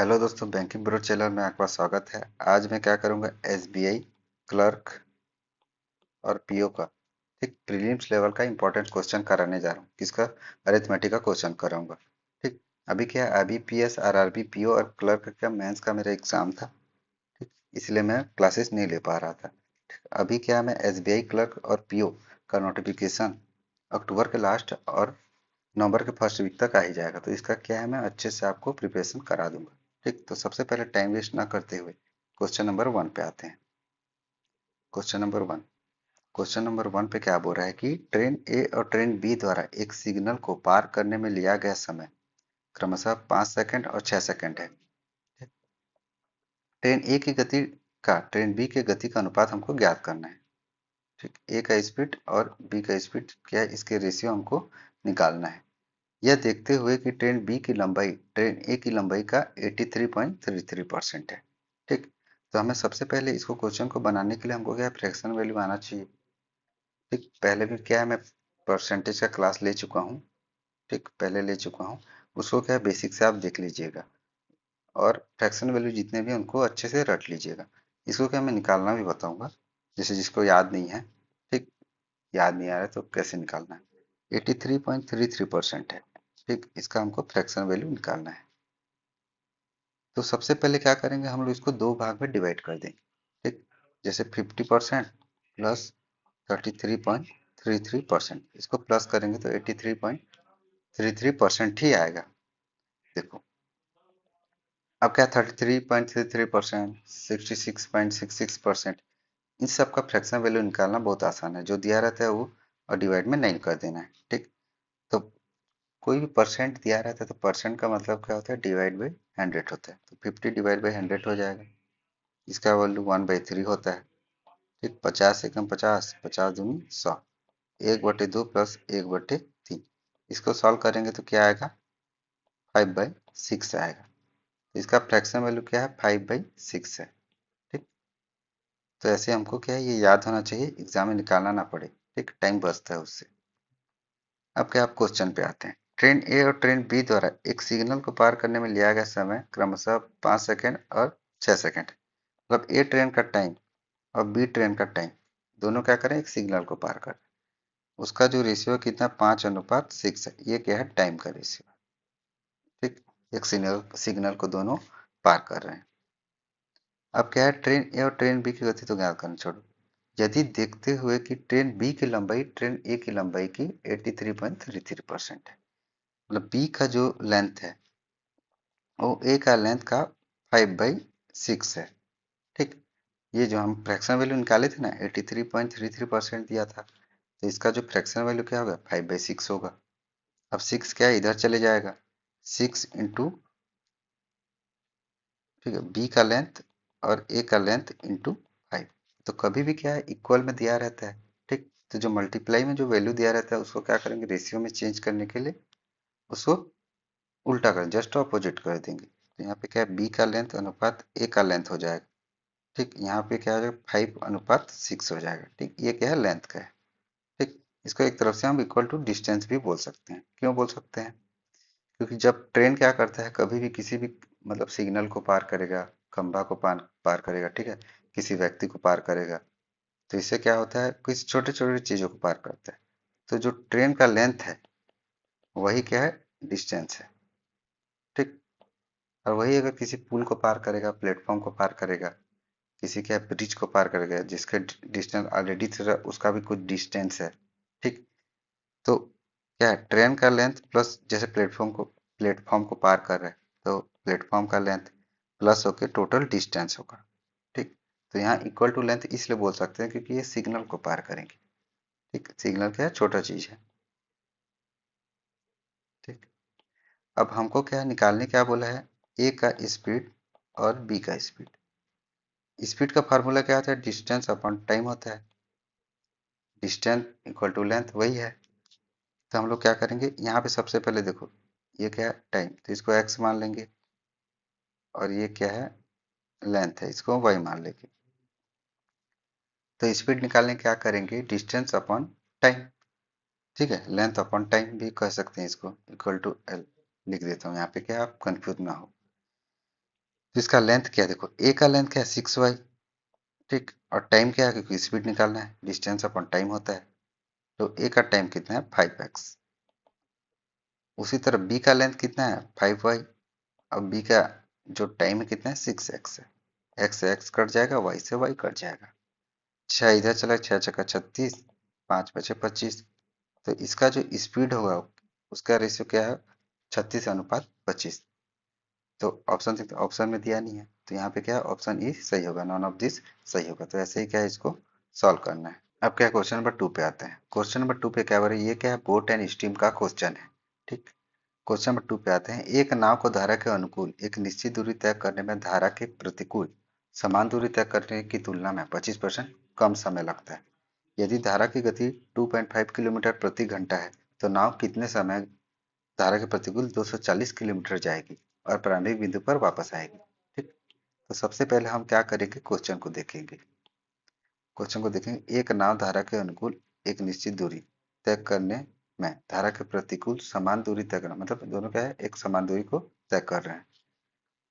Hello दोस्तों, banking bro channel में आपका स्वागत है। आज मैं क्या करूंगा, एसबीआई क्लर्क और पीओ का ठीक प्रीलिम्स लेवल का इंपॉर्टेंट क्वेश्चन कराने जा रहा हूँ। किसका? अरिथमेटिक का क्वेश्चन कराऊंगा। ठीक। अभी क्या है, अभी पीएस आरआरबी पीओ और क्लर्क का मेंस का मेरा एग्जाम था। ठीक। इसलिए मैं क्लासेस नहीं ले पा रहा था। ठीक। अभी क्या है, मैं एसबीआई क्लर्क और पीओ का नोटिफिकेशन अक्टूबर के लास्ट और नवंबर के फर्स्ट वीक तक आ ही जाएगा। तो इसका क्या है, मैं अच्छे से आपको प्रिपरेशन करा दूंगा। ठीक। तो सबसे पहले टाइम वेस्ट ना करते हुए क्वेश्चन नंबर वन पे आते हैं। क्वेश्चन नंबर वन पे क्या बोल रहा है कि ट्रेन ए और ट्रेन बी द्वारा एक सिग्नल को पार करने में लिया गया समय क्रमशः 5 सेकंड और 6 सेकंड है। ट्रेन ए की गति का ट्रेन बी की गति का अनुपात हमको ज्ञात करना है। ठीक। ए का स्पीड और बी का स्पीड क्या है, इसके रेशियो हमको निकालना है। यह देखते हुए कि ट्रेन बी की लंबाई ट्रेन ए की लंबाई का 83.33% है। ठीक। तो हमें सबसे पहले इसको क्वेश्चन को बनाने के लिए हमको क्या फ्रैक्शन वैल्यू आना चाहिए। ठीक। पहले भी क्या है, मैं परसेंटेज का क्लास ले चुका हूँ। ठीक, पहले ले चुका हूँ। उसको क्या है, बेसिक से आप देख लीजिएगा और फ्रैक्शन वैल्यू जितने भी उनको अच्छे से रट लीजिएगा। इसको क्या मैं निकालना भी बताऊंगा, जैसे जिसको याद नहीं है। ठीक। याद नहीं आ रहा है तो कैसे निकालना है। 83.33% है। ठीक, इसका हमको फ्रैक्शन वैल्यू निकालना है। तो सबसे पहले क्या करेंगे, हम लोग इसको दो भाग में डिवाइड कर देंगे। ठीक। जैसे 50% प्लस 33.33%, इसको प्लस करेंगे तो 83.33% ही आएगा। देखो, अब क्या 33.33%, 66.66%, इन सब का फ्रैक्शन वैल्यू निकालना बहुत आसान है। जो दिया रहता है वो और डिवाइड में नहीं कर देना है। ठीक। तो कोई भी परसेंट दिया रहता है तो परसेंट का मतलब क्या होता है, डिवाइड बाई 100 होता है। तो 50 डिवाइड बाई 100 हो जाएगा। इसका वैल्यू 1/3 होता है। ठीक। 50 एकम 50, 50 दूनी 100, 1/2 प्लस 1/3। इसको सॉल्व करेंगे तो क्या आएगा, 5/6 आएगा। तो इसका फ्रैक्शन वैल्यू क्या है, 5/6 है। ठीक। तो ऐसे हमको क्या है, ये याद होना चाहिए, एग्जाम में निकालना ना पड़े। ठीक, टाइम बचता है उससे। अब क्या, आप क्वेश्चन पे आते हैं। ट्रेन ए और ट्रेन बी द्वारा एक सिग्नल को पार करने में लिया गया समय क्रमशः 5 सेकंड और 6 सेकंड। मतलब ए ट्रेन का टाइम और बी ट्रेन का टाइम दोनों क्या करें, एक सिग्नल को पार कर, उसका जो रेशियो कितना, 5:6 है। ये क्या है, टाइम का रेशियो। ठीक। एक सिग्नल सिग्नल को दोनों पार कर रहे हैं। अब क्या है, ट्रेन ए और ट्रेन बी की गति तो ज्ञात करना छोड़ो। यदि देखते हुए कि ट्रेन बी की लंबाई ट्रेन ए की लंबाई की 83.33% है, मतलब बी का जो लेंथ है वो ए का लेंथ का 5/6 है। ठीक। ये जो हम फ्रैक्शन वैल्यू निकाले थे ना, 83.33% दिया था, तो इसका जो फ्रैक्शन वैल्यू क्या होगा, 5/6 होगा। अब 6 क्या है, इधर चले जाएगा। 6 इंटू, ठीक है, बी का लेंथ और ए का लेंथ इंटू 5। तो कभी भी क्या है, इक्वल में दिया रहता है। ठीक। तो जो मल्टीप्लाई में जो वैल्यू दिया रहता है उसको क्या करेंगे, रेशियो में चेंज करने के लिए उसको उल्टा कर, जस्ट अपोजिट कर देंगे। तो यहाँ पे क्या है, बी का लेंथ अनुपात ए का लेंथ हो जाएगा। ठीक। यहाँ पे क्या हो जाएगा, 5:6 हो जाएगा। ठीक। ये क्या है, लेंथ का है। ठीक। इसको एक तरफ से हम इक्वल टू डिस्टेंस भी बोल सकते हैं। क्यों बोल सकते हैं, क्योंकि जब ट्रेन क्या करता है, कभी भी किसी भी मतलब सिग्नल को पार करेगा, खंभा को पार पार करेगा, ठीक है, किसी व्यक्ति को पार करेगा, तो इससे क्या होता है, कुछ छोटे छोटे चीजों को पार करता है। तो जो ट्रेन का लेंथ है वही क्या है, डिस्टेंस है। ठीक। और वही अगर किसी पुल को पार करेगा, प्लेटफॉर्म को पार करेगा, किसी क्या ब्रिज को पार करेगा जिसका डिस्टेंस ऑलरेडी उसका भी कुछ डिस्टेंस है। ठीक। तो क्या है, ट्रेन का लेंथ प्लस, जैसे प्लेटफॉर्म को पार कर रहे हैं तो प्लेटफॉर्म का लेंथ प्लस होके टोटल डिस्टेंस होगा। ठीक। तो यहाँ इक्वल टू लेंथ इसलिए बोल सकते हैं क्योंकि ये सिग्नल को पार करेंगे। ठीक। सिग्नल क्या है, छोटा चीज है। ठीक। अब हमको क्या निकालने क्या बोला है, ए का स्पीड और बी का स्पीड। स्पीड का फार्मूला क्या होता है, डिस्टेंस अपॉन टाइम होता है। डिस्टेंस इक्वल टू लेंथ, वही है। तो हम लोग क्या करेंगे, यहाँ पे सबसे पहले देखो, ये क्या है, टाइम, तो इसको एक्स मान लेंगे, और ये क्या है, लेंथ है, इसको वाई मान लेंगे। तो स्पीड निकालने क्या करेंगे, डिस्टेंस अपॉन टाइम। ठीक है, लेंथ अपॉन टाइम भी कह सकते हैं इसको, इक्वल टू एल लिख देता हूँ यहाँ पे, क्या आप कंफ्यूज ना हो। तो इसका लेंथ क्या है, देखो ए का लेंथ क्या है 6y, ठीक, और टाइम क्या है, क्योंकि स्पीड निकालना है, डिस्टेंस अपॉन टाइम होता है, तो ए का टाइम कितना है 5x। उसी तरह बी का लेंथ कितना है 5y, अब बी का जो टाइम है कितना है 6x है, x से x कट जाएगा, y से y कट जाएगा, 6 इधर चला, 6 × 6 = 36, 5×5 = 25, तो इसका जो स्पीड होगा उसका रेशियो क्या है 36:25। तो ऑप्शन से ऑप्शन में दिया नहीं है, तो यहाँ पे क्या है ऑप्शन ई सही होगा, नॉन ऑफ दिस सही होगा। तो ऐसे ही क्या है इसको सॉल्व करना है। अब क्या क्वेश्चन नंबर 2 पे आते हैं। क्वेश्चन नंबर 2 पे क्या हो रहा है, ये क्या है बोट एंड स्टीम का क्वेश्चन है, ठीक। क्वेश्चन नंबर 2 पे आते हैं। एक नाव को धारा के अनुकूल एक निश्चित दूरी तय करने में धारा के प्रतिकूल समान दूरी तय करने की तुलना में 25% कम समय लगता है। यदि धारा की गति 2.5 किलोमीटर प्रति घंटा है तो नाव कितने समय धारा के प्रतिकूल 240 किलोमीटर जाएगी और प्रारंभिक बिंदु पर वापस आएगी, ठीक। तो सबसे पहले हम क्या करेंगे, क्वेश्चन को देखेंगे। क्वेश्चन को देखेंगे, एक नाव धारा के अनुकूल एक निश्चित दूरी तय करने में धारा के प्रतिकूल समान दूरी तय करना, मतलब दोनों क्या है एक समान दूरी को तय कर रहे हैं,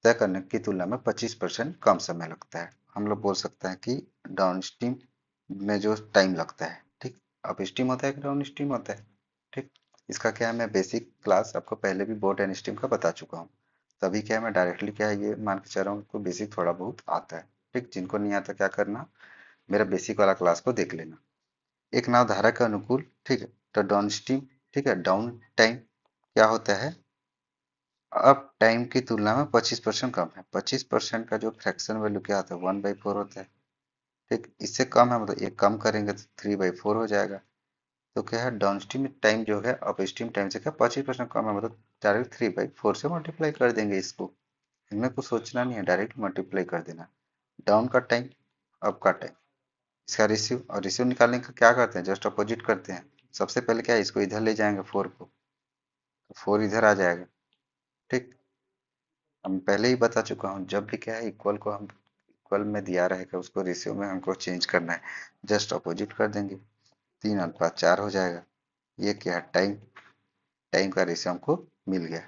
तय करने की तुलना में 25% कम समय लगता है। हम लोग बोल सकते हैं कि डाउन स्ट्रीम में जो टाइम लगता है, ठीक, अप स्ट्रीम होता है कि डाउन स्ट्रीम होता है, ठीक। इसका क्या है, मैं बेसिक क्लास आपको पहले भी बोट एंड स्ट्रीम का बता चुका हूँ, तभी क्या है मैं डायरेक्टली क्या है ये मान के चल रहा हूँ, आपको बेसिक थोड़ा बहुत आता है, ठीक। जिनको नहीं आता क्या करना, मेरा बेसिक वाला क्लास को देख लेना। एक नाव धारा के अनुकूल, ठीक है, तो डाउन स्ट्रीम, ठीक है, डाउन टाइम क्या होता है, अब टाइम की तुलना में 25% कम है। 25% का जो फ्रैक्शन वैल्यू क्या होता है 1/4 होता है, ठीक। इससे कम है मतलब एक कम करेंगे तो 3/4 हो जाएगा। तो क्या है डाउन स्ट्रीम टाइम जो है अप स्ट्रीम टाइम से क्या 25% कम है, मतलब डायरेक्ट 3/4 से मल्टीप्लाई कर देंगे इसको। इनमें कुछ सोचना नहीं है, डायरेक्ट मल्टीप्लाई कर देना। डाउन का टाइम, अप का टाइम, इसका रेशियो, और रेशियो निकालने का क्या करते हैं जस्ट अपोजिट करते हैं। सबसे पहले क्या है इसको इधर ले जाएंगे 4 को, तो 4 इधर आ जाएगा, ठीक। हम पहले ही बता चुका हूँ जब भी क्या है इक्वल को हम इक्वल में दिया रहेगा उसको रेशियो में हमको चेंज करना है, जस्ट अपोजिट कर देंगे, 3:4 हो जाएगा। ये क्या है टाइम, टाइम का रेशियो हमको मिल गया,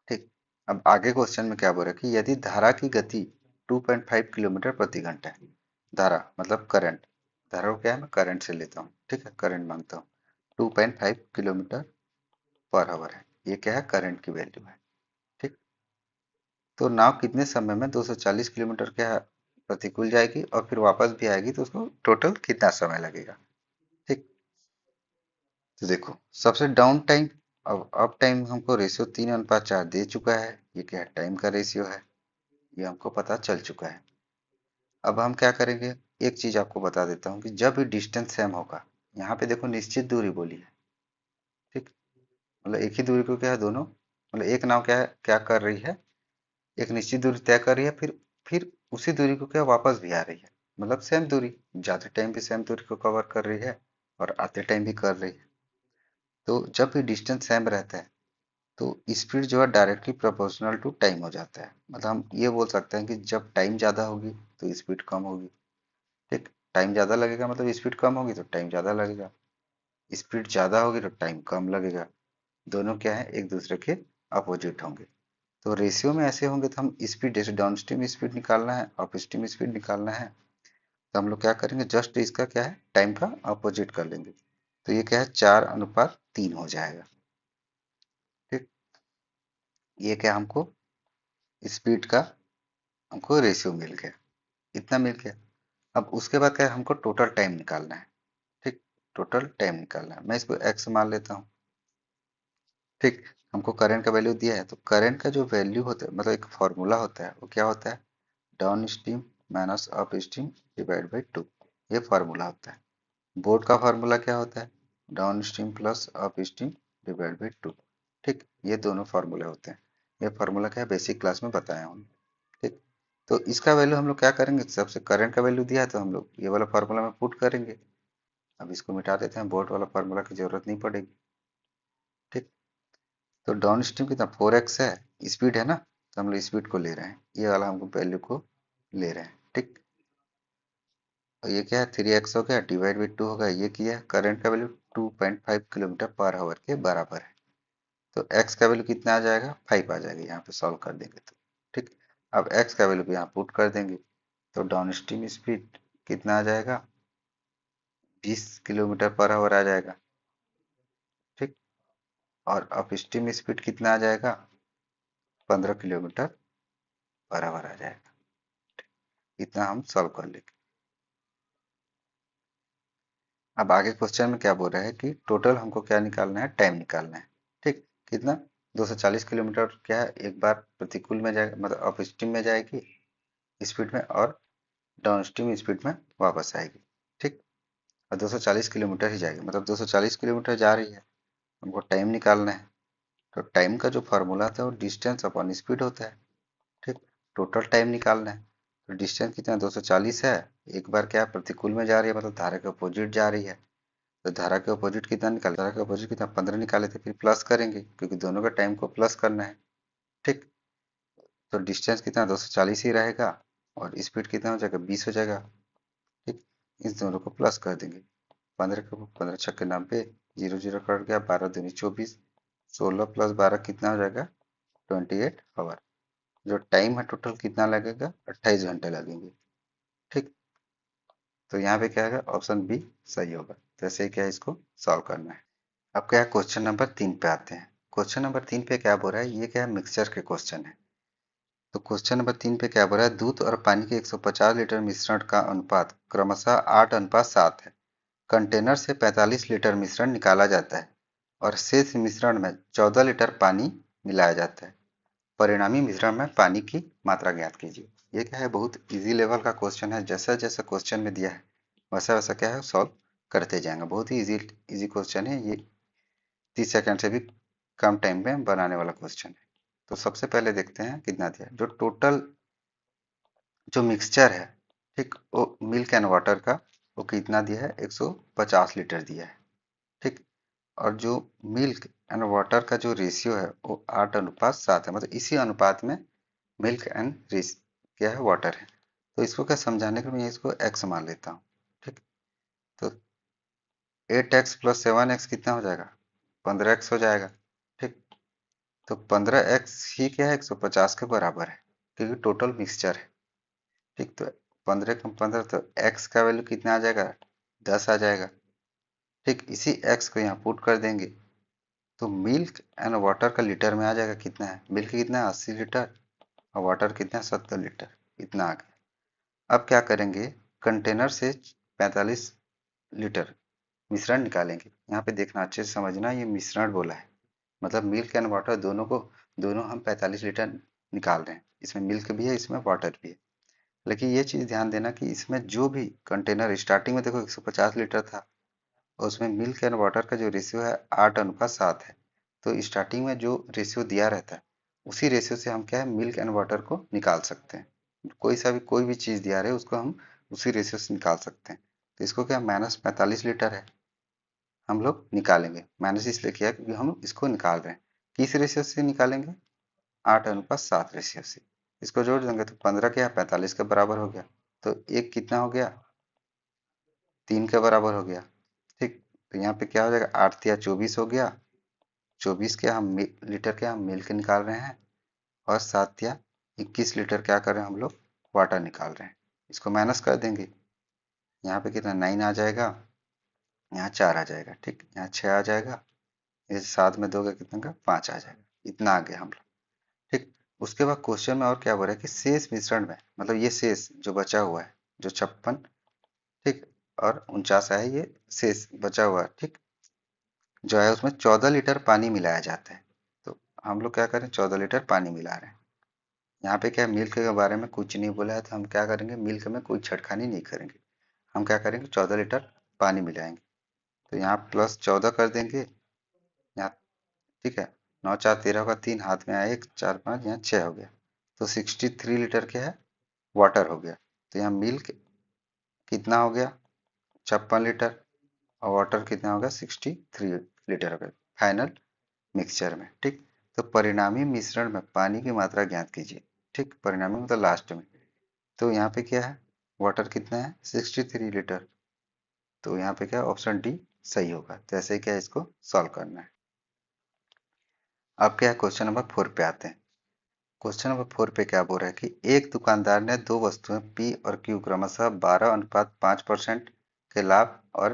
ठीक। अब आगे क्वेश्चन में क्या बोल रहा है कि यदि धारा की गति 2.5 किलोमीटर प्रति घंटा है, धारा मतलब करंट, धारा को क्या है मैं करंट से लेता हूँ, ठीक है, करंट मांगता हूँ, 2.5 किलोमीटर पर आवर है, ये क्या है करंट की वैल्यू है, ठीक। तो नाव कितने समय में 240 किलोमीटर क्या प्रतिकूल जाएगी और फिर वापस भी आएगी, तो उसको टोटल कितना समय लगेगा, ठीक। तो देखो सबसे डाउन टाइम, अब अप टाइम हमको रेशियो 3:4 दे चुका है, ये क्या है टाइम का रेशियो है, ये हमको पता चल चुका है। अब हम क्या करेंगे, एक चीज आपको बता देता हूँ कि जब भी डिस्टेंस सेम होगा, यहाँ पे देखो निश्चित दूरी बोली है, ठीक, मतलब एक ही दूरी को क्या है दोनों, मतलब एक नाव क्या कर रही है, एक निश्चित दूरी तय कर रही है, फिर उसी दूरी को क्या वापस भी आ रही है, मतलब सेम दूरी, जाते टाइम भी सेम दूरी को कवर कर रही है और आते टाइम भी कर रही है। तो जब भी डिस्टेंस सेम रहता है तो स्पीड जो है डायरेक्टली प्रोपोर्शनल टू टाइम हो जाता है, मतलब हम ये बोल सकते हैं कि जब टाइम ज़्यादा होगी तो स्पीड कम होगी, ठीक। टाइम ज़्यादा लगेगा मतलब स्पीड कम होगी तो टाइम ज़्यादा लगेगा, स्पीड ज़्यादा होगी तो टाइम कम लगेगा, दोनों क्या है एक दूसरे के अपोजिट होंगे। तो रेशियो में ऐसे होंगे तो हम स्पीड जैसे डाउन स्ट्रीम स्पीड निकालना है अप स्ट्रीम स्पीड निकालना है, तो हम लोग क्या करेंगे जस्ट इसका क्या है टाइम का अपोजिट कर लेंगे, तो ये क्या है 4:3 हो जाएगा, ठीक। ये क्या हमको स्पीड का हमको रेशियो मिल गया, इतना मिल गया। अब उसके बाद क्या है हमको टोटल टाइम निकालना है, ठीक, टोटल टाइम निकालना है, मैं इसको एक्स मान लेता हूँ, ठीक। हमको करंट का वैल्यू दिया है, तो करंट का जो वैल्यू होता है मतलब एक फॉर्मूला होता है, वो क्या होता है down stream minus up stream divide by 2, ये फार्मूला होता है। बोर्ड का फार्मूला क्या होता है down stream plus up stream divide by 2, ठीक, ये दोनों फार्मूले होते हैं। ये फार्मूला क्या है बेसिक क्लास में बताया हूँ, ठीक। तो इसका वैल्यू हम लोग क्या करेंगे, सबसे करंट का वैल्यू दिया है तो हम लोग ये वाला फार्मूला में पुट करेंगे। अब इसको मिटा देते हैं, बोर्ड वाला फार्मूला की जरूरत नहीं पड़ेगी, ठीक। तो डाउन स्ट्रीम कितना 4x है, स्पीड है ना, तो हम लोग स्पीड को ले रहे हैं, ये वाला हमको वैल्यू को ले रहे हैं, ठीक। और ये क्या है 3x हो गया डिवाइड बाई 2 होगा, ये किया करंट का वैल्यू 2.5 किलोमीटर पर आवर के बराबर है, तो x का वैल्यू कितना आ जाएगा 5 आ जाएगा, यहाँ पे सॉल्व कर देंगे तो ठीक। अब x का वैल्यू भी यहाँ पुट कर देंगे, तो डाउन स्ट्रीम स्पीड कितना आ जाएगा, 20 किलोमीटर पर आवर आ जाएगा। ठीक। और अप स्ट्रीम स्पीड कितना आ जाएगा, 15 किलोमीटर पर आवर आ जाएगा। इतना हम सॉल्व कर लेंगे। अब आगे क्वेश्चन में क्या बोल रहा है कि टोटल हमको क्या निकालना है, टाइम निकालना है। ठीक। कितना, 240 किलोमीटर क्या है, एक बार प्रतिकूल में जाएगा, मतलब अप स्ट्रीम में जाएगी स्पीड में, और डाउन स्ट्रीम स्पीड में वापस आएगी। ठीक। और 240 किलोमीटर ही जाएगी, मतलब 240 किलोमीटर जा रही है, हमको टाइम निकालना है। तो टाइम का जो फार्मूला था वो डिस्टेंस अपॉन स्पीड होता है। ठीक। टोटल टाइम निकालना है, तो डिस्टेंस कितना 240 है, एक बार क्या प्रतिकूल में जा रही है, मतलब धारा के अपोजिट जा रही है। तो धारा के अपोजिट कितना निकाल, धारा के अपोजिट कितना 15 निकाले थे, फिर प्लस करेंगे क्योंकि दोनों का टाइम को प्लस करना है। ठीक। तो डिस्टेंस कितना 240 ही रहेगा, और स्पीड कितना हो जाएगा 20 हो जाएगा। ठीक। इस दोनों को प्लस कर देंगे, 15 को 15 छक्के 90, 0 0 कट गया, 12 दूनी 24, 16 प्लस 12 कितना हो जाएगा 28 आवर। जो टाइम है टोटल कितना लगेगा, 28 घंटे लगेंगे। ठीक। तो यहाँ पे क्या है, ऑप्शन बी सही होगा। तो ऐसे ही क्या है, इसको सॉल्व करना है। अब क्या है, क्वेश्चन नंबर 3 पे आते हैं। क्वेश्चन नंबर 3 पे क्या बोल रहा है, ये क्या है, मिक्सचर के क्वेश्चन है। तो क्वेश्चन नंबर 3 पे क्या बोल रहा है, दूध और पानी के 150 लीटर मिश्रण का अनुपात क्रमशः 8:7 है। कंटेनर से 45 लीटर मिश्रण निकाला जाता है और शेष मिश्रण में 14 लीटर पानी मिलाया जाता है। परिणामी मिश्रण में पानी की मात्रा ज्ञात कीजिए। ये क्या है, बहुत इजी लेवल का क्वेश्चन है। जैसा जैसा क्वेश्चन में दिया है वैसा वैसा क्या है, सॉल्व करते जाएंगे। बहुत ही इजी इजी क्वेश्चन है ये, 30 सेकंड से भी कम टाइम में बनाने वाला क्वेश्चन है। तो सबसे पहले देखते हैं कितना दिया है। जो टोटल जो मिक्सचर है, ठीक, वो मिल्क एंड वाटर का, वो कितना दिया है, 150 लीटर दिया है। ठीक। और जो मिल्क एंड वाटर का जो रेशियो है वो 8:7 है, मतलब इसी अनुपात में मिल्क एंड रेस क्या है, वाटर है। तो इसको क्या समझाने के लिए मैं इसको x मान लेता हूँ। ठीक। तो 8x प्लस 7x कितना हो जाएगा, 15x हो जाएगा। ठीक। तो 15x ही क्या है, 150 के बराबर है, क्योंकि टोटल मिक्सचर है। ठीक। तो 15 कम 15, तो x का वैल्यू कितना आ जाएगा, 10 आ जाएगा। ठीक। इसी x को यहाँ पुट कर देंगे, तो मिल्क एंड वाटर का लीटर में आ जाएगा, कितना है, मिल्क कितना है 80 लीटर, और वाटर कितना है 70 लीटर, इतना आ गया। अब क्या करेंगे, कंटेनर से 45 लीटर मिश्रण निकालेंगे। यहाँ पे देखना, अच्छे से समझना, ये मिश्रण बोला है, मतलब मिल्क एंड वाटर दोनों को, दोनों हम 45 लीटर निकाल रहे हैं। इसमें मिल्क भी है, इसमें वाटर भी है। लेकिन ये चीज़ ध्यान देना कि इसमें जो भी कंटेनर स्टार्टिंग में देखो 150 लीटर था, और उसमें मिल्क एंड वाटर का जो रेशियो है 8:7 है। तो स्टार्टिंग में जो रेशियो दिया रहता है उसी रेशियो से हम क्या है, मिल्क एंड वाटर को निकाल सकते हैं। कोई भी चीज़ दिया रहे उसको हम उसी रेशियो से निकाल सकते हैं। तो इसको क्या, -45 लीटर है, हम लोग निकालेंगे। माइनस इसलिए किया क्योंकि हम इसको निकाल रहे हैं। किस रेशियो से निकालेंगे, 8:7 रेशियो से। इसको जोड़ देंगे तो 15 क्या, 45 के बराबर हो गया। तो एक कितना हो गया, 3 के बराबर हो गया। ठीक। तो यहाँ पे क्या हो जाएगा, 8 या 24 हो गया। 24 के हम लीटर के हम मिल्क निकाल रहे हैं, और 7 या 21 लीटर क्या कर रहे हैं हम लोग, वाटर निकाल रहे हैं। इसको माइनस कर देंगे, यहाँ पे कितना 9 आ जाएगा, यहाँ 4 आ जाएगा। ठीक। यहाँ 6 आ जाएगा, इस 7 में 2 का कितना का 5 आ जाएगा। इतना आ गया हम लोग। ठीक। उसके बाद क्वेश्चन में और क्या बोल रहा है कि शेष मिश्रण में, मतलब ये शेष जो बचा हुआ है, जो 56, ठीक, और 49 है, ये शेष बचा हुआ है। ठीक। जो है उसमें 14 लीटर पानी मिलाया जाता है। तो हम लोग क्या करें, 14 लीटर पानी मिला रहे हैं। यहाँ पे क्या, मिल्क के बारे में कुछ नहीं बोला है, तो हम क्या करेंगे, मिल्क में कोई छेड़खानी नहीं करेंगे। हम क्या करेंगे, 14 लीटर पानी मिलाएंगे। तो यहाँ प्लस 14 कर देंगे यहाँ। ठीक है, 9 4 13 होगा, 3 हाथ में आया, 1 4 5, यहाँ 6 हो गया। तो 63 लीटर क्या है, वाटर हो गया। तो यहाँ मिल्क कितना हो गया, 56 लीटर, और वाटर कितना हो गया, 63 लीटर हो गया फाइनल मिक्सचर में। ठीक। तो परिणामी मिश्रण में पानी की मात्रा ज्ञात कीजिए। ठीक। परिणामी मतलब लास्ट में। तो यहाँ पे क्या है, वाटर कितना है 63 लीटर। तो यहाँ पे क्या, ऑप्शन डी सही होगा। तो ऐसे ही क्या है, इसको सॉल्व करना है। अब क्या है, क्वेश्चन नंबर 4 पे आते हैं। क्वेश्चन नंबर 4 पे क्या बोल रहा है कि एक दुकानदार ने दो वस्तुएं पी और क्यू क्रमशः 12:5% के लाभ और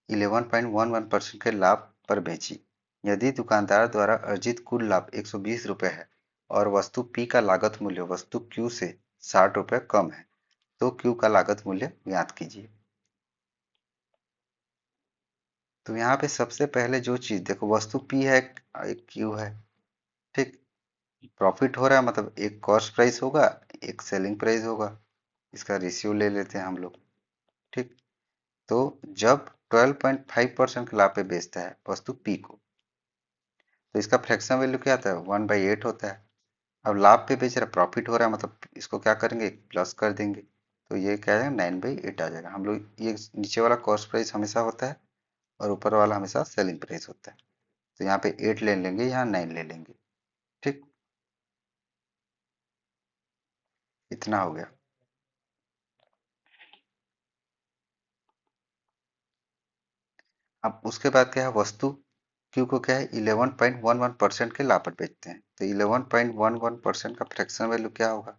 11.11% के लाभ पर बेची। यदि दुकानदार द्वारा अर्जित कुल लाभ 120 रुपये है और वस्तु पी का लागत मूल्य वस्तु क्यू से 60 रुपये कम है, तो क्यू का लागत मूल्य ज्ञात कीजिए। तो यहाँ पे सबसे पहले जो चीज देखो, वस्तु पी है, एक क्यू है, ठीक। प्रॉफिट हो रहा है मतलब एक कॉस्ट प्राइस होगा, एक सेलिंग प्राइस होगा। इसका रेशियो ले लेते हैं हम लोग, ठीक। तो जब 12.5% के लाभ पे बेचता है वस्तु पी को, तो इसका फ्रैक्शन वैल्यू क्या आता है, 1/8 होता है। अब लाभ पे बेच रहा, प्रॉफिट हो रहा है मतलब इसको क्या करेंगे, प्लस कर देंगे। तो ये क्या है, 9/8 आ जाएगा। हम लोग ये नीचे वाला कॉस्ट प्राइस हमेशा होता है और ऊपर वाला हमेशा सेलिंग प्राइस होता है। तो यहाँ पे 8 ले लेंगे, यहाँ 9 ले लेंगे, ठीक। इतना हो गया। अब उसके बाद क्या है, वस्तु क्यू को क्या है 11.11% के लाभ पर बेचते हैं। तो 11.11% का फ्रैक्शन वैल्यू क्या होगा,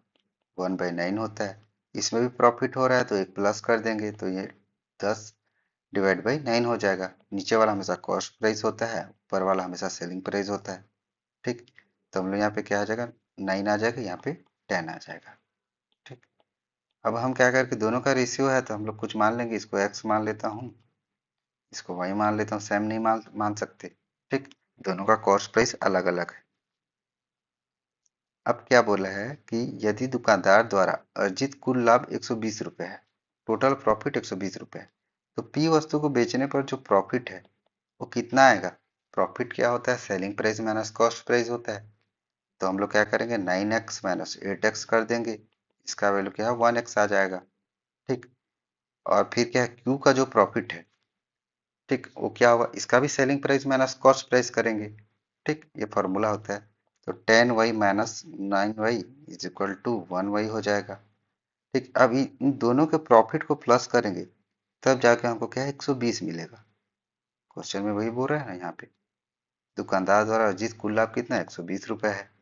1/9 होता है। इसमें भी प्रॉफिट हो रहा है तो एक प्लस कर देंगे, तो ये 10/9 हो जाएगा। नीचे वाला हमेशा कॉस्ट प्राइस होता है, ऊपर वाला हमेशा सेलिंग प्राइस होता है, ठीक। तो हम लोग यहाँ पे क्या आ जाएगा, 9 आ जाएगा, यहाँ पे 10 आ जाएगा, ठीक। अब हम क्या करके, दोनों का रेशियो है तो हम लोग कुछ मान लेंगे, इसको x मान लेता हूँ, इसको y मान लेता हूँ, सेम नहीं मान मान सकते, ठीक। दोनों का कॉस्ट प्राइस अलग अलग है। अब क्या बोला है कि यदि दुकानदार द्वारा अर्जित कुल लाभ 120 रुपये है, टोटल प्रॉफिट 120 रुपये है, तो पी वस्तु को बेचने पर जो प्रॉफिट है वो कितना आएगा। प्रॉफिट क्या होता है, selling price minus cost price होता है। तो हम लोग क्या करेंगे, 9x माइनस 8x कर देंगे, इसका वैल्यू क्या है, 1x आ जाएगा, ठीक। और फिर क्या है, क्यू का जो प्रॉफिट है, ठीक, वो क्या होगा, इसका भी selling price minus cost price करेंगे, ठीक। ये फॉर्मूला होता है। तो 10y minus 9y is equal to 1y हो जाएगा, ठीक। अब इन दोनों के प्रॉफिट को प्लस करेंगे, तब जाके हमको क्या है, 120 मिलेगा। क्वेश्चन में वही बोल रहा है ना, यहाँ पे दुकानदार द्वारा अर्जित कुल लाभ कितना है, 120 रुपये है।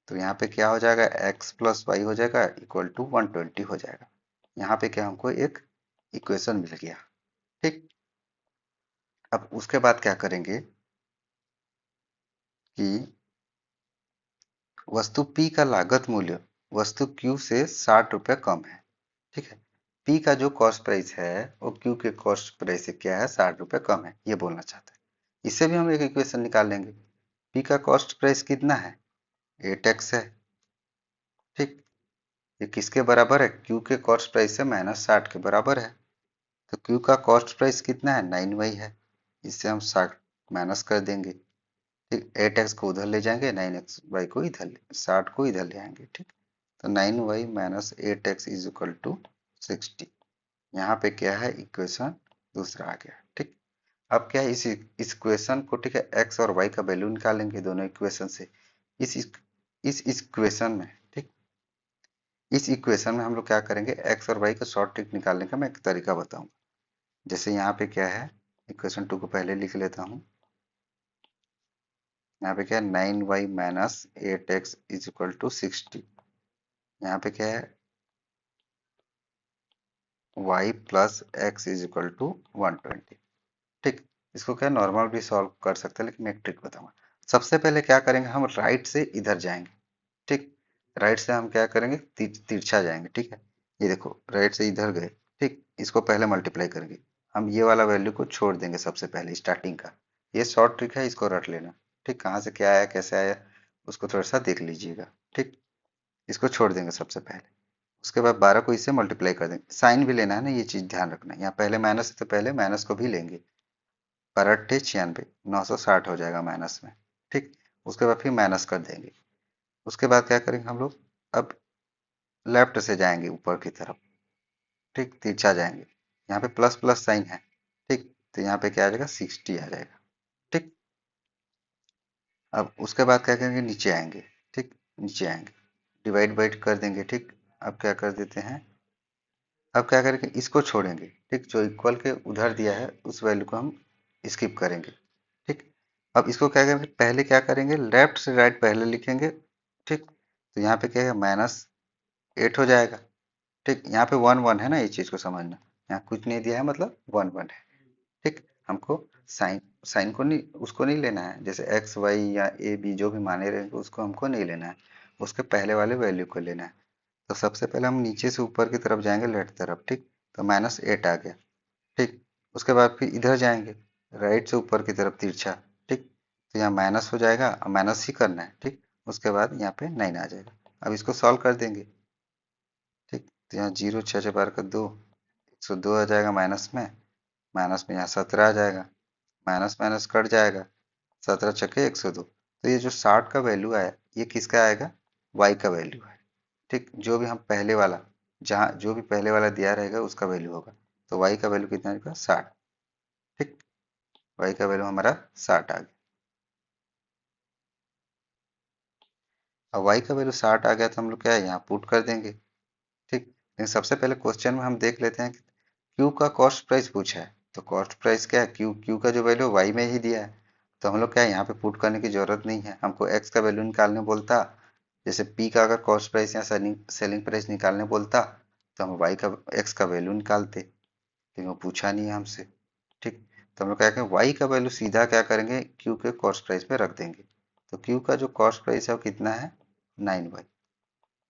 तो यहाँ पे क्या हो जाएगा, x प्लस वाई हो जाएगा इक्वल टू 120 हो जाएगा। यहाँ पे क्या हमको एक इक्वेशन मिल गया, ठीक। अब उसके बाद क्या करेंगे कि वस्तु P का लागत मूल्य वस्तु Q से 60 रुपये कम है, ठीक है। P का जो कॉस्ट प्राइस है वो Q के कॉस्ट प्राइस से क्या है, 60 रुपये कम है, ये बोलना चाहता है। इससे भी हम एक इक्वेशन निकाल लेंगे। P का कॉस्ट प्राइस कितना है, 8x है, ठीक। ये किसके बराबर है, Q के कॉस्ट प्राइस से माइनस 60 के बराबर है। तो Q का कॉस्ट प्राइस कितना है, 9y है। इससे हम 60 माइनस कर देंगे, ठीक। 8x को उधर ले जाएंगे, 9xy को इधर 60 को इधर ले आएंगे, ठीक। तो 9y minus 8x is equal to 60। यहाँ पे क्या है, इक्वेशन दूसरा आ गया, ठीक। अब क्या है, इस इक्वेशन को, ठीक है, x और y का वैल्यू निकालेंगे दोनों इक्वेशन से। इस इक्वेशन में, ठीक, इस इक्वेशन में हम लोग क्या करेंगे, x और y का शॉर्ट ट्रिक निकालने का मैं एक तरीका बताऊंगा। जैसे यहाँ पे क्या है, इक्वेशन 2 को पहले लिख लेता हूँ। यहाँ पे क्या है, 9y minus 8x is equal to 60। यहाँ पे क्या है, y plus x is equal to 120, ठीक। इसको क्या नॉर्मल भी सॉल्व कर सकते हैं, लेकिन मैं एक ट्रिक बताऊंगा। सबसे पहले क्या करेंगे, हम राइट से इधर जाएंगे, ठीक। राइट से हम क्या करेंगे, तिरछा जाएंगे, ठीक है। ये देखो, राइट से इधर गए, ठीक। इसको पहले मल्टीप्लाई करेंगे। हम ये वाला वैल्यू को छोड़ देंगे सबसे पहले, स्टार्टिंग का। ये शॉर्ट ट्रिक है, इसको रट लेना, ठीक। कहाँ से क्या आया, कैसे आया, उसको थोड़ा सा देख लीजिएगा, ठीक। इसको छोड़ देंगे सबसे पहले। उसके बाद 12 को इससे मल्टीप्लाई कर देंगे। साइन भी लेना है ना, ये चीज ध्यान रखना है। यहाँ पहले माइनस है तो पहले माइनस को भी लेंगे। 12×8 = 96, 960 हो जाएगा माइनस में, ठीक। उसके बाद फिर माइनस कर देंगे। उसके बाद क्या करेंगे हम लोग, अब लेफ्ट से जाएंगे ऊपर की तरफ, ठीक, तिरछा जाएंगे। यहाँ पे प्लस प्लस साइन है, ठीक। तो यहाँ पे क्या आ जाएगा, 60 आ जाएगा, ठीक। अब उसके बाद क्या करेंगे, नीचे आएंगे, ठीक। नीचे आएंगे, डिवाइड बाइड कर देंगे, ठीक। अब क्या कर देते हैं, अब क्या करेंगे, इसको छोड़ेंगे, ठीक। जो इक्वल के उधर दिया है उस वैल्यू को हम स्किप करेंगे, ठीक। अब इसको क्या करेंगे, पहले क्या करेंगे, लेफ्ट से राइट पहले लिखेंगे, ठीक। तो यहाँ पे क्या है, -8 हो जाएगा। ठीक, यहाँ पे 1 1 है ना, ये चीज़ को समझना। यहाँ कुछ नहीं दिया है मतलब 1 1 है। ठीक, हमको साइन साइन को नहीं, उसको नहीं लेना है, जैसे एक्स वाई या ए बी जो भी माने रहेंगे उसको हमको नहीं लेना है, उसके पहले वाले वैल्यू को लेना है। तो सबसे पहले हम नीचे से ऊपर की तरफ जाएंगे, लेफ्ट तरफ। ठीक, तो -8 आ गया। ठीक, उसके बाद फिर इधर जाएंगे, राइट से ऊपर की तरफ तिरछा। ठीक, तो यहाँ माइनस हो जाएगा और माइनस ही करना है। ठीक, उसके बाद यहाँ पे 9 आ जाएगा। अब इसको सॉल्व कर देंगे। ठीक, तो यहाँ 0 6 6 12 का 2, 102 आ जाएगा माइनस में यहाँ 17 आ जाएगा, माइनस माइनस कट जाएगा, 17 छक्के 102। तो ये जो 60 का वैल्यू आया, ये किसका आएगा, वाई का वैल्यू है। ठीक, जो भी हम पहले वाला, जहाँ जो भी पहले वाला दिया रहेगा उसका वैल्यू होगा। तो वाई का वैल्यू कितना आएगा, 60। ठीक, वाई का वैल्यू हमारा 60 आ गया। अब वाई का वैल्यू 60 आ गया तो हम लोग क्या है, यहाँ पुट कर देंगे। ठीक, लेकिन सबसे पहले क्वेश्चन में हम देख लेते हैं कि क्यू का कॉस्ट प्राइस पूछा है। तो कॉस्ट प्राइस क्या है, क्यू क्यू का जो वैल्यू वाई में ही दिया है। तो हम लोग क्या है, यहाँ पे पुट करने की जरूरत नहीं है, हमको एक्स का वैल्यू निकालने बोलता। जैसे पी का अगर कॉस्ट प्राइस या सेलिंग सेलिंग प्राइस निकालने बोलता, तो हम वाई का एक्स का वैल्यू निकालते, लेकिन वो पूछा नहीं है हमसे। ठीक, तो हम लोग क्या करेंगे, वाई का वैल्यू सीधा क्या करेंगे, क्यू के कॉस्ट प्राइस पे रख देंगे। तो क्यू का जो कॉस्ट प्राइस है वो कितना है, 9 वाई।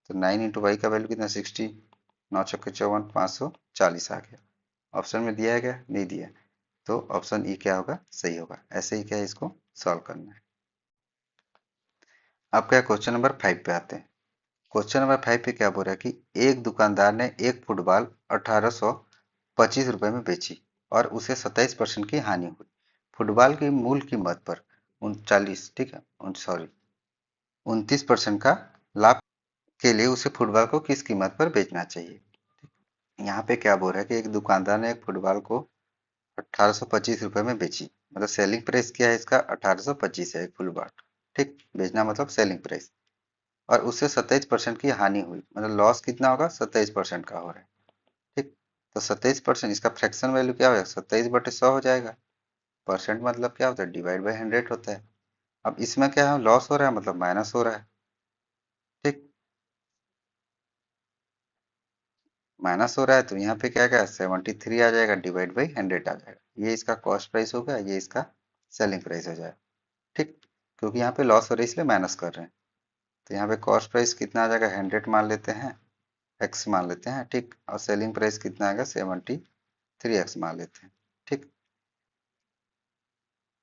तो 9 × वाई का वैल्यू कितना, 60, 9 × 54 540 आ गया। ऑप्शन में दिया है क्या, नहीं दिया। तो ऑप्शन ई क्या होगा, सही होगा। ऐसे ही क्या है, इसको सॉल्व करना है। अब क्या, क्वेश्चन नंबर 5 पे आते हैं। क्वेश्चन नंबर 5 पे क्या बोल रहा है कि एक दुकानदार ने एक फुटबॉल 1825 रुपए में बेची और उसे 27% की हानि हुई। फुटबॉल की मूल कीमत पर 39, ठीक है, सॉरी 29% का लाभ के लिए उसे फुटबॉल को किस कीमत पर बेचना चाहिए। यहाँ पे क्या बोल रहा है कि एक दुकानदार ने एक फुटबॉल को 1825 रुपए में बेची, मतलब सेलिंग प्राइस क्या है इसका, 1825 है एक फुटबॉल। ठीक, बेचना मतलब सेलिंग प्राइस। और उससे 27% की हानि हुई, मतलब लॉस कितना होगा, 27% का हो रहा है। ठीक, तो 27%, इसका फ्रैक्शन वैल्यू क्या होगा, 27/100 हो जाएगा। परसेंट मतलब क्या होता है, डिवाइड बाई 100 होता है। अब इसमें क्या है, लॉस हो रहा है मतलब माइनस हो रहा है। ठीक, माइनस हो रहा है तो यहाँ पे क्या क्या 73 आ जाएगा, डिवाइड बाई 100 आ जाएगा। ये इसका कॉस्ट प्राइस होगा, ये इसका सेलिंग प्राइस हो जाएगा। ठीक, क्योंकि यहाँ पे लॉस हो रहा है इसलिए माइनस कर रहे हैं। तो यहाँ पे कॉस्ट प्राइस कितना आ जाएगा, 100 मान लेते हैं, एक्स मान लेते हैं। ठीक, और सेलिंग प्राइस कितना आएगा, 73x मान लेते हैं। ठीक,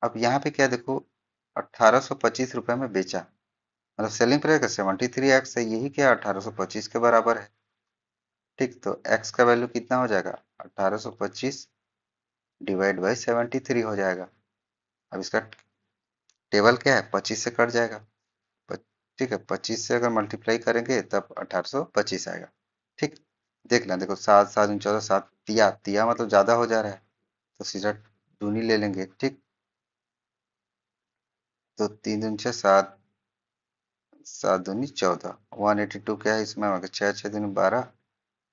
अब यहाँ पे क्या देखो, 1825 रुपये में बेचा, मतलब सेलिंग प्राइस का 73x है, यही क्या 1825 के बराबर है। ठीक, तो x का वैल्यू कितना हो जाएगा, 1825 डिवाइड बाई 73 हो जाएगा। अब इसका टेबल क्या है, 25 से कट जाएगा। ठीक है, 25 से अगर मल्टीप्लाई करेंगे तब 1825 आएगा। ठीक, देख लें, देखो 7 7 14 7 तिया तिया मतलब ज्यादा हो जा रहा है, तो सीधा दूनी ले लेंगे। ठीक, तो 3 दूनी 6 7, 7 दूनी 14, 182 क्या है इसमें, 6 6 दूनी 12,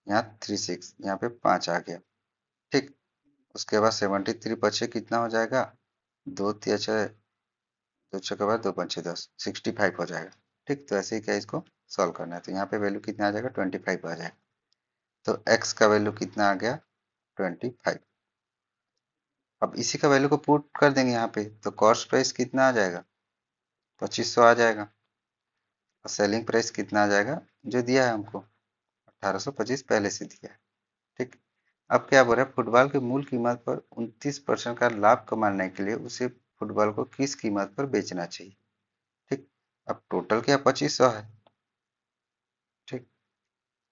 यहाँ 36, यहाँ पे 5 आ गया। ठीक, उसके बाद 73 पचे कितना हो जाएगा, 2 तिया 6, 2 6 के बाद 2 5 10, 65 हो जाएगा। ठीक, तो ऐसे ही क्या इसको सॉल्व करना है। तो यहाँ पे वैल्यू कितना आ जाएगा, 25 आ जाएगा। तो x का वैल्यू कितना आ गया, 25। अब इसी का वैल्यू को पुट कर देंगे यहाँ पे, तो कॉस्ट प्राइस कितना आ जाएगा, 2500 आ जाएगा। और सेलिंग प्राइस कितना आ जाएगा, जो दिया है हमको 1825 पहले से दिया है। ठीक, अब क्या बोल रहा है, फुटबॉल की मूल कीमत पर 29% का लाभ कमाने के लिए उसे फुटबॉल को किस कीमत पर बेचना चाहिए। ठीक, अब टोटल क्या 2500 है। ठीक,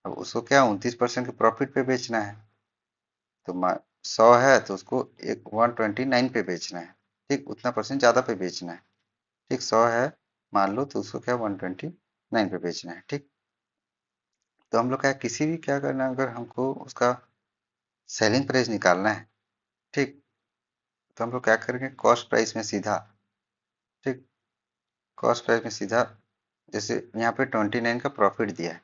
अब उसको क्या 29% के प्रॉफिट पे बेचना है। तो 100 है तो उसको एक 129 पे बेचना है। ठीक, उतना परसेंट ज़्यादा पे बेचना है। ठीक, 100 है मान लो, तो उसको क्या 129 पे बेचना है। ठीक, तो हम लोग क्या किसी भी क्या करना है, अगर हमको उसका सेलिंग प्राइस निकालना है। ठीक, तो हम लोग क्या करेंगे, कॉस्ट प्राइस में सीधा। ठीक, कॉस्ट प्राइस में सीधा, जैसे यहाँ पे 29 का प्रॉफिट दिया है,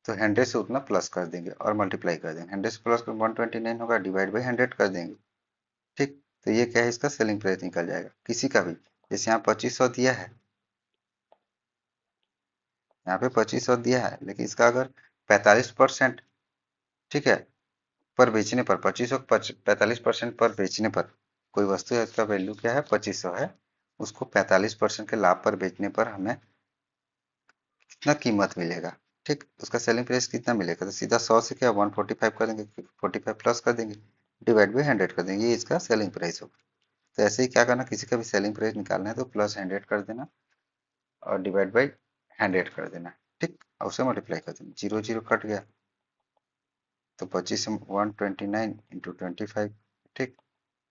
तो 100 से उतना प्लस कर देंगे और मल्टीप्लाई कर देंगे। 100 से प्लस कर 129 होगा, डिवाइड बाई 100 कर देंगे। ठीक, तो ये क्या है, इसका सेलिंग प्राइस निकल जाएगा किसी का भी। जैसे यहाँ 2500 दिया है, यहाँ पे 2500 दिया है, लेकिन इसका अगर 45%, ठीक है, पर बेचने पर 2500 45% पर बेचने पर कोई वस्तु है, उसका वैल्यू क्या है 2500 है, उसको 45% के लाभ पर बेचने पर हमें कितना कीमत मिलेगा, ठीक, उसका सेलिंग प्राइस कितना मिलेगा, तो सीधा 100 से क्या 145 कर देंगे, 45 प्लस कर देंगे, डिवाइड बाई 100 कर देंगे, ये इसका सेलिंग प्राइस होगा। तो ऐसे ही क्या करना, किसी का भी सेलिंग प्राइस निकालना है तो प्लस 100 कर देना और डिवाइड बाई 100 कर देना, ठीक, और उसे मल्टीप्लाई कर देना, जीरो जीरो कट गया, तो 25 से 129 इंटू 25, ठीक,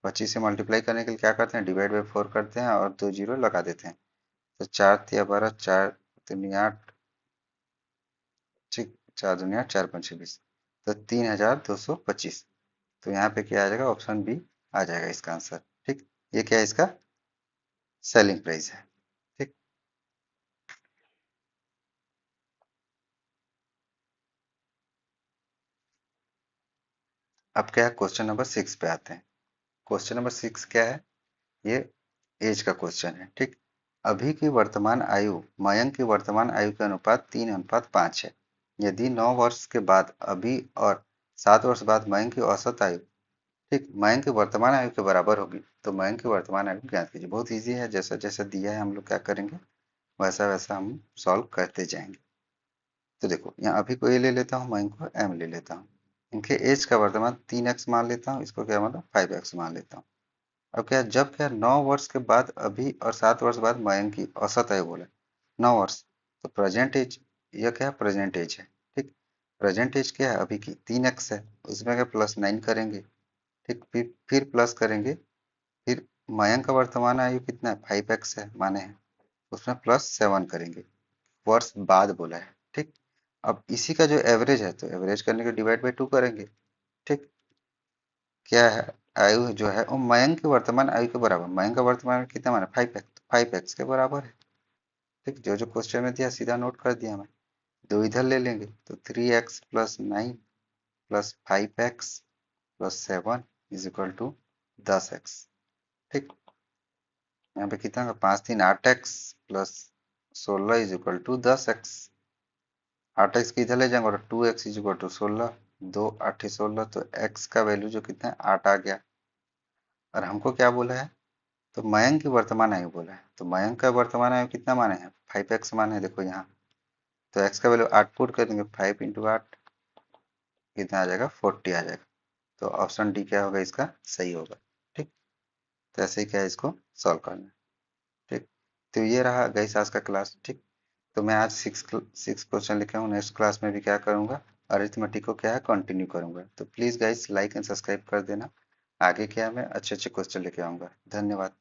25 से मल्टीप्लाई करने के लिए क्या करते हैं, डिवाइड बाई 4 करते हैं और 2 जीरो लगा देते हैं, तो 4 तिया 12, 4 दूनी 8, ठीक, 4 दूनी 8, 4 पंचे 20, तो 3225। तो यहाँ पे क्या आ जाएगा, ऑप्शन बी आ जाएगा इसका आंसर, ठीक, ये क्या है इसका सेलिंग प्राइस है, ठीक। अब क्या है, क्वेश्चन नंबर 6 पे आते हैं। क्वेश्चन नंबर 6 क्या है, ये एज का क्वेश्चन है, ठीक। अभी की वर्तमान आयु मयंक की वर्तमान आयु के अनुपात 3:5 है। यदि 9 वर्ष के बाद अभी और 7 वर्ष बाद मयंक की औसत आयु, ठीक, मयंक की वर्तमान आयु के बराबर होगी, तो मयंक की वर्तमान आयु ज्ञात कीजिए। बहुत इजी है, जैसा जैसा दिया है हम लोग क्या करेंगे, वैसा वैसा हम सॉल्व करते जाएंगे। तो देखो यहाँ अभी को ए ले लेता हूँ, मयंक को एम ले लेता हूँ, इनके एज का वर्तमान 3x मान लेता हूँ, इसको क्या मतलब 5x मान लेता हूँ। अब क्या, जब क्या 9 वर्ष के बाद अभी और 7 वर्ष बाद मयंक की औसत आयु बोला, 9 वर्ष, तो प्रेजेंट एज, यह क्या है प्रेजेंट एज है, ठीक, प्रेजेंट एज क्या है अभी की 3x है, उसमें क्या +9 करेंगे, ठीक, फिर प्लस करेंगे, फिर मयंक का वर्तमान आयु कितना है 5x है माने है, उसमें +7 करेंगे, वर्ष बाद बोला है, ठीक। अब इसी का जो एवरेज है, तो एवरेज करने के डिवाइड बाई 2 करेंगे, ठीक, क्या है आयु जो है वो मयंक के वर्तमान आयु के बराबर, मयंक का वर्तमान आयु कितना माना 5x, तो 5x के बराबर है, ठीक, जो जो क्वेश्चन में दिया सीधा नोट कर दिया मैं, दो इधर ले लेंगे, तो 3x plus 9 plus 5x plus 7 is equal to 10x, ठीक, यहाँ पे कितना का 5×3 8x plus 16 is equal to 10x, 8x की इधर ले जाएंगे और 2x इज इक्वल टू 16, 2 8 16, तो x का वैल्यू जो कितना है 8 आ गया। और हमको क्या बोला है, तो मयंक की वर्तमान आयु बोला है, तो मयंक का वर्तमान आयु कितना माने हैं 5x माने हैं, देखो यहाँ, तो x का वैल्यू 8 पुट कर देंगे, 5×8 कितना आ जाएगा 40 आ जाएगा, तो ऑप्शन डी क्या होगा इसका सही होगा, ठीक। तो ऐसे ही क्या है इसको सॉल्व करना है, ठीक। तो ये रहा गाइस आज का क्लास, ठीक। तो मैं आज सिक्स क्वेश्चन लेके आऊँ, नेक्स्ट क्लास में भी क्या करूँगा, अरिथमेटिक को क्या है कंटिन्यू करूँगा। तो please guys like and subscribe कर देना, आगे क्या है मैं अच्छे अच्छे क्वेश्चन लेके आऊँगा। धन्यवाद।